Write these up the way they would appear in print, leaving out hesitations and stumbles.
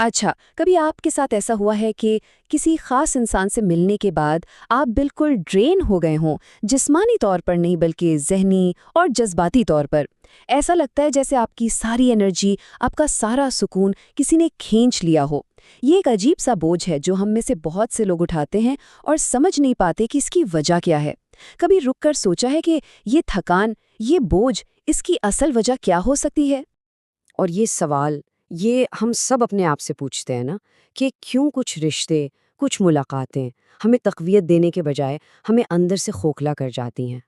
اچھا، کبھی آپ کے ساتھ ایسا ہوا ہے کہ کسی خاص انسان سے ملنے کے بعد آپ بالکل ڈرین ہو گئے ہوں، جسمانی طور پر نہیں بلکہ ذہنی اور جذباتی طور پر؟ ایسا لگتا ہے جیسے آپ کی ساری انرجی، آپ کا سارا سکون کسی نے کھینچ لیا ہو۔ یہ ایک عجیب سا بوجھ ہے جو ہم میں سے بہت سے لوگ اٹھاتے ہیں اور سمجھ نہیں پاتے کہ اس کی وجہ کیا ہے۔ کبھی رک کر سوچا ہے کہ یہ تھکان، یہ بوجھ، اس کی اصل وجہ کیا ہو سکتی ہے؟ اور یہ سوال یہ ہم سب اپنے آپ سے پوچھتے ہیں نا کہ کیوں کچھ رشتے، کچھ ملاقاتیں ہمیں تقویت دینے کے بجائے ہمیں اندر سے کھوکھلا کر جاتی ہیں۔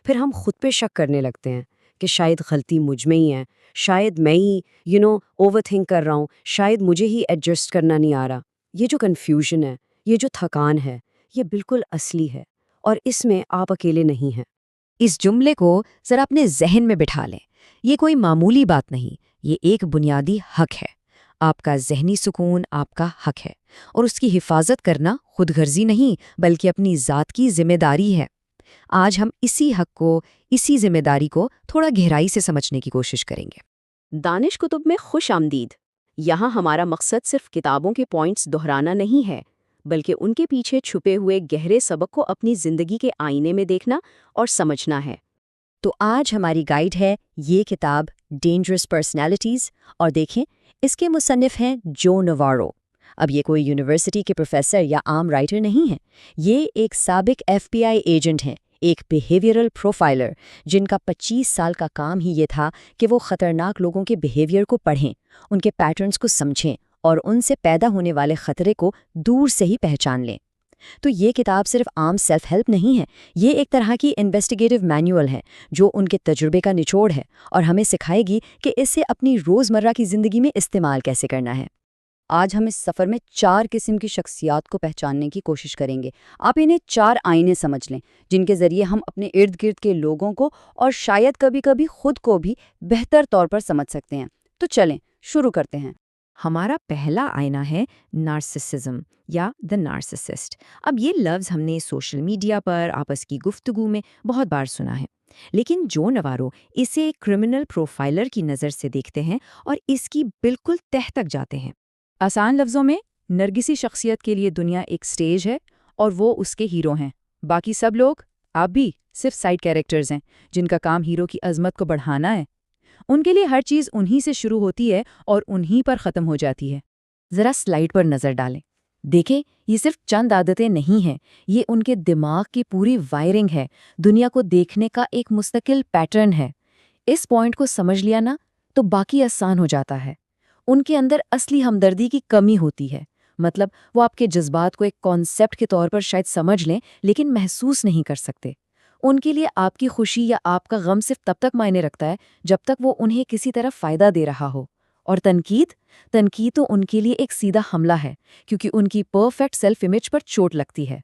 پھر ہم خود پہ شک کرنے لگتے ہیں کہ شاید غلطی مجھ میں ہی ہے، شاید میں ہی اوور تھنک کر رہا ہوں، شاید مجھے ہی ایڈجسٹ کرنا نہیں آ رہا۔ یہ جو کنفیوژن ہے، یہ جو تھکان ہے، یہ بالکل اصلی ہے اور اس میں آپ اکیلے نہیں ہیں۔ اس جملے کو ذرا اپنے ذہن میں بٹھا لیں۔ یہ کوئی معمولی بات نہیں، یہ ایک بنیادی حق ہے۔ آپ کا ذہنی سکون آپ کا حق ہے، اور اس کی حفاظت کرنا خود غرضی نہیں بلکہ اپنی ذات کی ذمہ داری ہے۔ آج ہم اسی حق کو، اسی ذمہ داری کو تھوڑا گہرائی سے سمجھنے کی کوشش کریں گے۔ دانش کتب میں خوش آمدید۔ یہاں ہمارا مقصد صرف کتابوں کے پوائنٹس دہرانا نہیں ہے، بلکہ ان کے پیچھے چھپے ہوئے گہرے سبق کو اپنی زندگی کے آئینے میں دیکھنا اور سمجھنا ہے۔ تو آج ہماری گائیڈ ہے یہ کتاب ڈینجرس پرسنالٹیز، اور دیکھیں اس کے مصنف ہیں جو نوارو۔ اب یہ کوئی یونیورسٹی کے پروفیسر یا عام رائٹر نہیں ہیں، یہ ایک سابق FBI ایجنٹ ہیں، ایک بیہیویئرل پروفائلر جن کا 25 سال کا کام ہی یہ تھا کہ وہ خطرناک لوگوں کے بیہیویئر کو پڑھیں، ان کے پیٹرنز کو سمجھیں اور ان سے پیدا ہونے والے خطرے کو دور سے ہی پہچان لیں۔ تو یہ کتاب صرف عام سیلف ہیلپ نہیں ہے، یہ ایک طرح کی انویسٹیگیٹو مینول ہے جو ان کے تجربے کا نچوڑ ہے اور ہمیں سکھائے گی کہ اسے اپنی روزمرہ کی زندگی میں استعمال کیسے کرنا ہے۔ آج ہم اس سفر میں 4 قسم کی شخصیات کو پہچاننے کی کوشش کریں گے۔ آپ انہیں 4 آئینے سمجھ لیں جن کے ذریعے ہم اپنے ارد گرد کے لوگوں کو اور شاید کبھی کبھی خود کو بھی بہتر طور پر سمجھ سکتے ہیں۔ تو چلیں شروع کرتے ہیں۔ ہمارا پہلا آئینہ ہے نارسسزم یا دی نارسسسٹ۔ اب یہ لفظ ہم نے سوشل میڈیا پر آپس کی گفتگو میں بہت بار سنا ہے، لیکن جو نوارو اسے کرمنل پروفائلر کی نظر سے دیکھتے ہیں اور اس کی بالکل تہ تک جاتے ہیں۔ آسان لفظوں میں، نرگسی شخصیت کے لیے دنیا ایک سٹیج ہے اور وہ اس کے ہیرو ہیں۔ باقی سب لوگ، آپ بھی، صرف سائیڈ کیریکٹرز ہیں جن کا کام ہیرو کی عظمت کو بڑھانا ہے۔ ان کے لیے ہر چیز انہی سے شروع ہوتی ہے اور انہی پر ختم ہو جاتی ہے۔ ذرا سلائیڈ پر نظر ڈالیں، دیکھیں یہ صرف چند عادتیں نہیں ہیں، یہ ان کے دماغ کی پوری وائرنگ ہے، دنیا کو دیکھنے کا ایک مستقل پیٹرن ہے۔ اس پوائنٹ کو سمجھ لیا نا تو باقی آسان ہو جاتا ہے۔ ان کے اندر اصلی ہمدردی کی کمی ہوتی ہے، مطلب وہ آپ کے جذبات کو ایک کانسیپٹ کے طور پر شاید سمجھ لیں لیکن محسوس نہیں کر سکتے۔ ان کے لیے آپ کی خوشی یا آپ کا غم صرف تب تک معنی رکھتا ہے جب تک وہ انہیں کسی طرح فائدہ دے رہا ہو۔ اور تنقید تو ان کے لیے ایک سیدھا حملہ ہے، کیونکہ ان کی پرفیکٹ سیلف امیج پر چوٹ لگتی ہے۔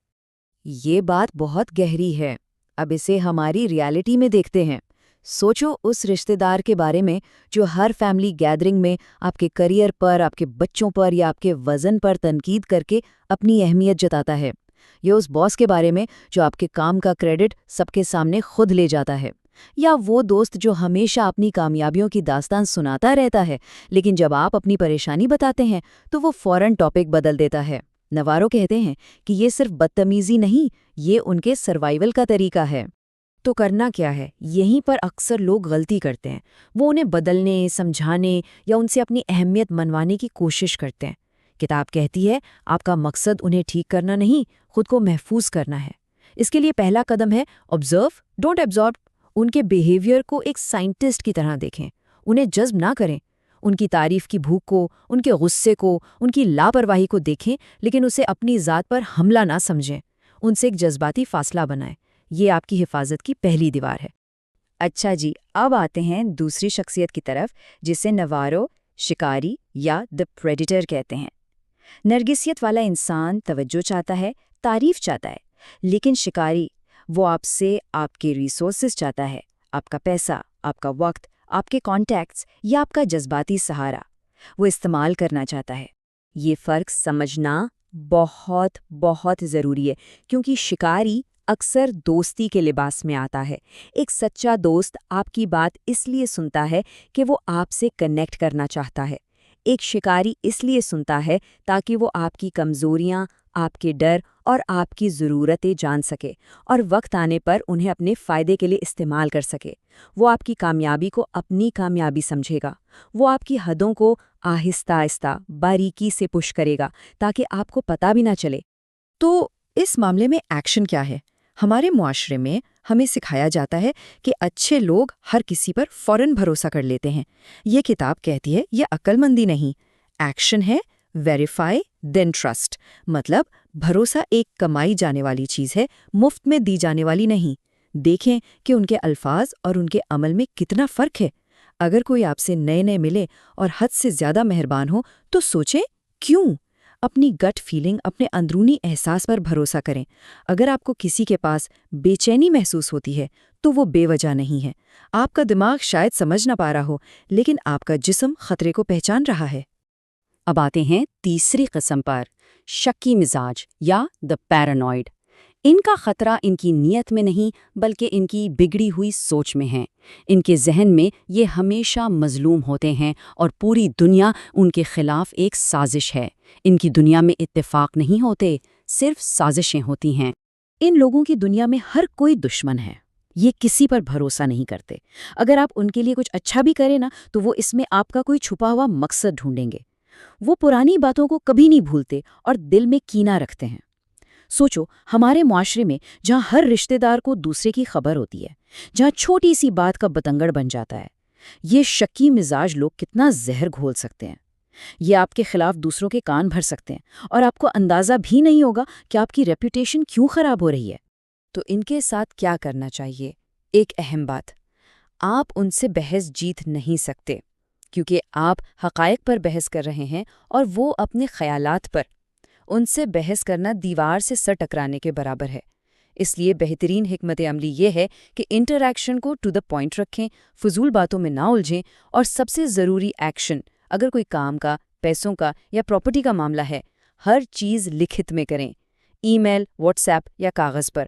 یہ بات بہت گہری ہے۔ اب اسے ہماری ریالٹی میں دیکھتے ہیں۔ سوچو اس رشتہ دار کے بارے میں جو ہر فیملی گیدرنگ میں آپ کے کریئر پر، آپ کے بچوں پر یا آپ کے وزن پر تنقید کر کے اپنی اہمیت جتاتا ہے، یا اس باس کے بارے میں جو آپ کے کام کا کریڈٹ سب کے سامنے خود لے جاتا ہے، یا وہ دوست جو ہمیشہ اپنی کامیابیوں کی داستان سناتا رہتا ہے لیکن جب آپ اپنی پریشانی بتاتے ہیں تو وہ فوراً ٹاپک بدل دیتا ہے۔ نوارو کہتے ہیں کہ یہ صرف بدتمیزی نہیں، یہ ان کے سروائیول کا طریقہ ہے۔ تو کرنا کیا ہے؟ یہیں پر اکثر لوگ غلطی کرتے ہیں، وہ انہیں بدلنے، سمجھانے یا ان سے اپنی اہمیت منوانے کی کوشش کرتے ہیں۔ کتاب کہتی ہے آپ کا مقصد انہیں ٹھیک کرنا نہیں، خود کو محفوظ کرنا ہے۔ اس کے لیے پہلا قدم ہے آبزرو، ڈونٹ ایبزارب۔ ان کے بیہیویئر کو ایک سائنٹسٹ کی طرح دیکھیں، انہیں جذب نہ کریں۔ ان کی تعریف کی بھوک کو، ان کے غصے کو، ان کی لاپرواہی کو دیکھیں لیکن اسے اپنی ذات پر حملہ نہ سمجھیں۔ ان سے ایک جذباتی فاصلہ بنائیں۔ یہ آپ کی حفاظت کی پہلی دیوار ہے۔ اچھا جی، اب آتے ہیں دوسری شخصیت کی طرف جسے نوارو شکاری یا دی پریڈیٹر کہتے ہیں۔ نرگسیت والا انسان توجہ چاہتا ہے، تعریف چاہتا ہے، لیکن شکاری وہ آپ سے آپ کے ریسورسز چاہتا ہے، آپ کا پیسہ، آپ کا وقت، آپ کے کانٹیکٹس یا آپ کا جذباتی سہارا وہ استعمال کرنا چاہتا ہے۔ یہ فرق سمجھنا بہت بہت ضروری ہے، کیونکہ شکاری اکثر دوستی کے لباس میں آتا ہے۔ ایک سچا دوست آپ کی بات اس لیے سنتا ہے کہ وہ آپ سے کنیکٹ کرنا چاہتا ہے۔ ایک شکاری اس لیے سنتا ہے تاکہ وہ آپ کی کمزوریاں، آپ کے ڈر اور آپ کی ضرورتیں جان سکے اور وقت آنے پر انہیں اپنے فائدے کے لیے استعمال کر سکے۔ وہ آپ کی کامیابی کو اپنی کامیابی سمجھے گا، وہ آپ کی حدوں کو آہستہ آہستہ باریکی سے پش کرے گا تاکہ آپ کو پتہ بھی نہ چلے۔ تو اس معاملے میں ایکشن کیا ہے؟ ہمارے معاشرے میں ہمیں سکھایا جاتا ہے کہ اچھے لوگ ہر کسی پر فوراً بھروسہ کر لیتے ہیں۔ یہ کتاب کہتی ہے یہ عقل مندی نہیں، ایکشن ہے ویریفائی دین ٹرسٹ، مطلب بھروسہ ایک کمائی جانے والی چیز ہے، مفت میں دی جانے والی نہیں۔ دیکھیں کہ ان کے الفاظ اور ان کے عمل میں کتنا فرق ہے۔ اگر کوئی آپ سے نئے ملے اور حد سے زیادہ مہربان ہو تو سوچیں کیوں؟ اپنی گٹ فیلنگ، اپنے اندرونی احساس پر بھروسہ کریں۔ اگر آپ کو کسی کے پاس بے چینی محسوس ہوتی ہے تو وہ بے وجہ نہیں ہے۔ آپ کا دماغ شاید سمجھ نہ پا رہا ہو، لیکن آپ کا جسم خطرے کو پہچان رہا ہے۔ اب آتے ہیں تیسری قسم پر، شکی مزاج یا دا پیرانوئڈ۔ ان کا خطرہ ان کی نیت میں نہیں بلکہ ان کی بگڑی ہوئی سوچ میں ہے۔ ان کے ذہن میں یہ ہمیشہ مظلوم ہوتے ہیں اور پوری دنیا ان کے خلاف ایک سازش ہے۔ ان کی دنیا میں اتفاق نہیں ہوتے، صرف سازشیں ہوتی ہیں۔ ان لوگوں کی دنیا میں ہر کوئی دشمن ہے، یہ کسی پر بھروسہ نہیں کرتے۔ اگر آپ ان کے لیے کچھ اچھا بھی کریں نا تو وہ اس میں آپ کا کوئی چھپا ہوا مقصد ڈھونڈیں گے۔ وہ پرانی باتوں کو کبھی نہیں بھولتے اور دل میں کینہ رکھتے ہیں۔ سوچو، ہمارے معاشرے میں جہاں ہر رشتہ دار کو دوسرے کی خبر ہوتی ہے، جہاں چھوٹی سی بات کا بتنگڑ بن جاتا ہے، یہ شکی مزاج لوگ کتنا زہر گھول سکتے ہیں۔ یہ آپ کے خلاف دوسروں کے کان بھر سکتے ہیں اور آپ کو اندازہ بھی نہیں ہوگا کہ آپ کی ریپوٹیشن کیوں خراب ہو رہی ہے۔ تو ان کے ساتھ کیا کرنا چاہیے؟ ایک اہم بات، آپ ان سے بحث جیت نہیں سکتے، کیونکہ آپ حقائق پر بحث کر رہے ہیں اور وہ اپنے خیالات پر۔ ان سے بحث کرنا دیوار سے سر ٹکرانے کے برابر ہے۔ اس لیے بہترین حکمت عملی یہ ہے کہ انٹریکشن کو ٹو دا پوائنٹ رکھیں، فضول باتوں میں نہ الجھیں، اور سب سے ضروری ایکشن، اگر کوئی کام کا، پیسوں کا یا پراپرٹی کا معاملہ ہے، ہر چیز لکھت میں کریں، ای میل، واٹس ایپ یا کاغذ پر،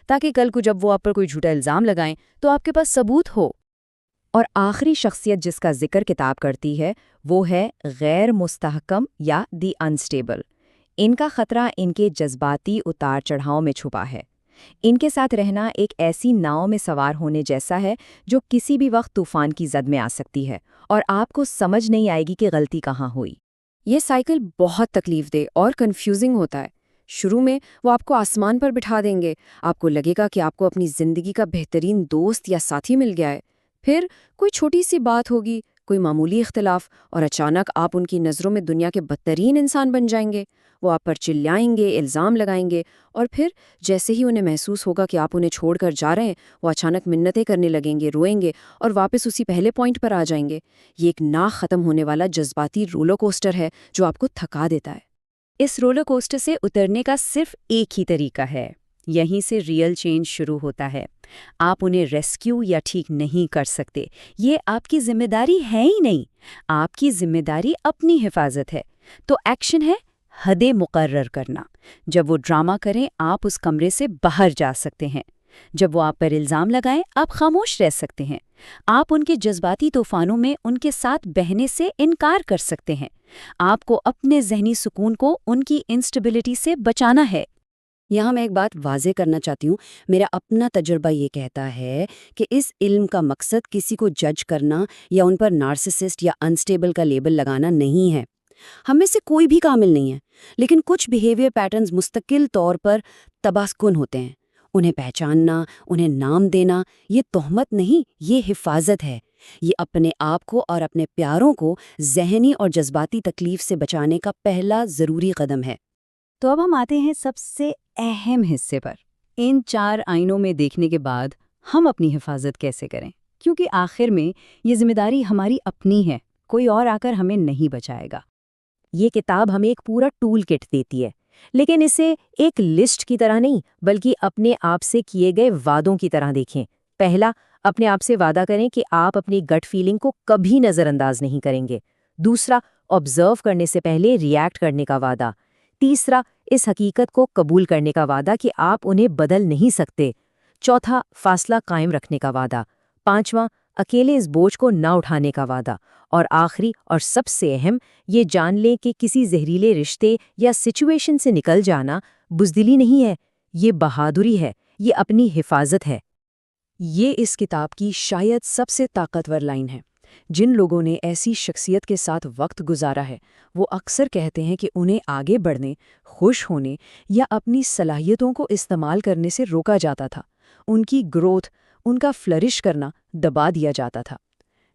تاکہ کل کو جب وہ آپ پر کوئی جھوٹا الزام لگائیں تو آپ کے پاس ثبوت ہو۔ اور آخری شخصیت جس کا ذکر کتاب کرتی ہے وہ ہے غیر مستحکم یا دی انسٹیبل۔ ان کا خطرہ ان کے جذباتی اتار چڑھاؤ میں چھپا ہے۔ ان کے ساتھ رہنا ایک ایسی ناؤ میں سوار ہونے جیسا ہے جو کسی بھی وقت طوفان کی زد میں آ سکتی ہے اور آپ کو سمجھ نہیں آئے گی کہ غلطی کہاں ہوئی۔ یہ سائیکل بہت تکلیف دہ اور کنفیوزنگ ہوتا ہے۔ شروع میں وہ آپ کو آسمان پر بٹھا دیں گے، آپ کو لگے گا کہ آپ کو اپنی زندگی کا بہترین دوست یا ساتھی مل گیا ہے۔ پھر کوئی چھوٹی سی بات ہوگی، کوئی معمولی اختلاف، اور اچانک آپ ان کی نظروں میں دنیا کے بدترین انسان بن جائیں گے۔ وہ آپ پر چلائیں گے، الزام لگائیں گے، اور پھر جیسے ہی انہیں محسوس ہوگا کہ آپ انہیں چھوڑ کر جا رہے ہیں، وہ اچانک منتیں کرنے لگیں گے، روئیں گے اور واپس اسی پہلے پوائنٹ پر آ جائیں گے۔ یہ ایک نا ختم ہونے والا جذباتی رولر کوسٹر ہے جو آپ کو تھکا دیتا ہے۔ اس رولر کوسٹر سے اترنے کا صرف ایک ہی طریقہ ہے، یہیں سے ریئل چینج شروع ہوتا ہے۔ آپ انہیں ریسکیو یا ٹھیک نہیں کر سکتے، یہ آپ کی ذمہ داری ہے ہی نہیں۔ آپ کی ذمہ داری اپنی حفاظت ہے۔ تو ایکشن ہے حدیں مقرر کرنا۔ جب وہ ڈرامہ کریں آپ اس کمرے سے باہر جا سکتے ہیں۔ جب وہ آپ پر الزام لگائیں آپ خاموش رہ سکتے ہیں۔ آپ ان کے جذباتی طوفانوں میں ان کے ساتھ بہنے سے انکار کر سکتے ہیں۔ آپ کو اپنے ذہنی سکون کو ان کی انسٹیبلٹی سے بچانا ہے۔ یہاں میں ایک بات واضح کرنا چاہتی ہوں، میرا اپنا تجربہ یہ کہتا ہے کہ اس علم کا مقصد کسی کو جج کرنا یا ان پر نارسسسٹ یا انسٹیبل کا لیبل لگانا نہیں ہے۔ ہم میں سے کوئی بھی کامل نہیں ہے، لیکن کچھ بیہیویئر پیٹرنز مستقل طور پر تباہ کن ہوتے ہیں۔ انہیں پہچاننا، انہیں نام دینا، یہ تہمت نہیں، یہ حفاظت ہے۔ یہ اپنے آپ کو اور اپنے پیاروں کو ذہنی اور جذباتی تکلیف سے بچانے کا پہلا ضروری قدم ہے۔ تو اب ہم آتے ہیں سب سے اہم حصے پر، ان 4 آئینوں میں دیکھنے کے بعد ہم اپنی حفاظت کیسے کریں، کیونکہ آخر میں یہ ذمہ داری ہماری اپنی ہے، کوئی اور آ کر ہمیں نہیں بچائے گا۔ یہ کتاب ہمیں ایک پورا ٹول کٹ دیتی ہے، لیکن اسے ایک لسٹ کی طرح نہیں بلکہ اپنے آپ سے کیے گئے وعدوں کی طرح دیکھیں۔ پہلا، اپنے آپ سے وعدہ کریں کہ آپ اپنی گٹ فیلنگ کو کبھی نظر انداز نہیں کریں گے۔ دوسرا، آبزرو کرنے سے پہلے ریئیکٹ کرنے کا وعدہ۔ تیسرا، اس حقیقت کو قبول کرنے کا وعدہ کہ آپ انہیں بدل نہیں سکتے۔ چوتھا، فاصلہ قائم رکھنے کا وعدہ۔ پانچواں، اکیلے اس بوجھ کو نہ اٹھانے کا وعدہ۔ اور آخری اور سب سے اہم، یہ جان لیں کہ کسی زہریلے رشتے یا سچویشن سے نکل جانا بزدلی نہیں ہے، یہ بہادری ہے، یہ اپنی حفاظت ہے۔ یہ اس کتاب کی شاید سب سے طاقتور لائن ہے۔ جن لوگوں نے ایسی شخصیت کے ساتھ وقت گزارا ہے وہ اکثر کہتے ہیں کہ انہیں آگے بڑھنے، خوش ہونے یا اپنی صلاحیتوں کو استعمال کرنے سے روکا جاتا تھا۔ ان کی گروتھ، ان کا فلرش کرنا دبا دیا جاتا تھا۔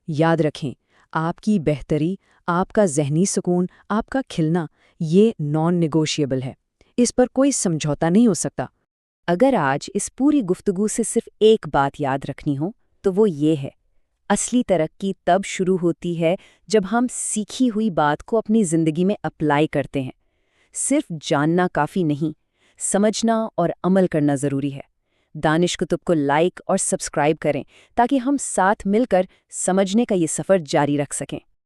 یاد رکھیں، آپ کی بہتری، آپ کا ذہنی سکون، آپ کا کھلنا، یہ نان نیگوشیبل ہے۔ اس پر کوئی سمجھوتا نہیں ہو سکتا۔ اگر آج اس پوری گفتگو سے صرف ایک بات یاد رکھنی ہو تو وہ یہ ہے، اصلی ترقی تب شروع ہوتی ہے جب ہم سیکھی ہوئی بات کو اپنی زندگی میں اپلائی کرتے ہیں۔ صرف جاننا کافی نہیں، سمجھنا اور عمل کرنا ضروری ہے۔ دانش کتب کو لائک اور سبسکرائب کریں تاکہ ہم ساتھ مل کر سمجھنے کا یہ سفر جاری رکھ سکیں۔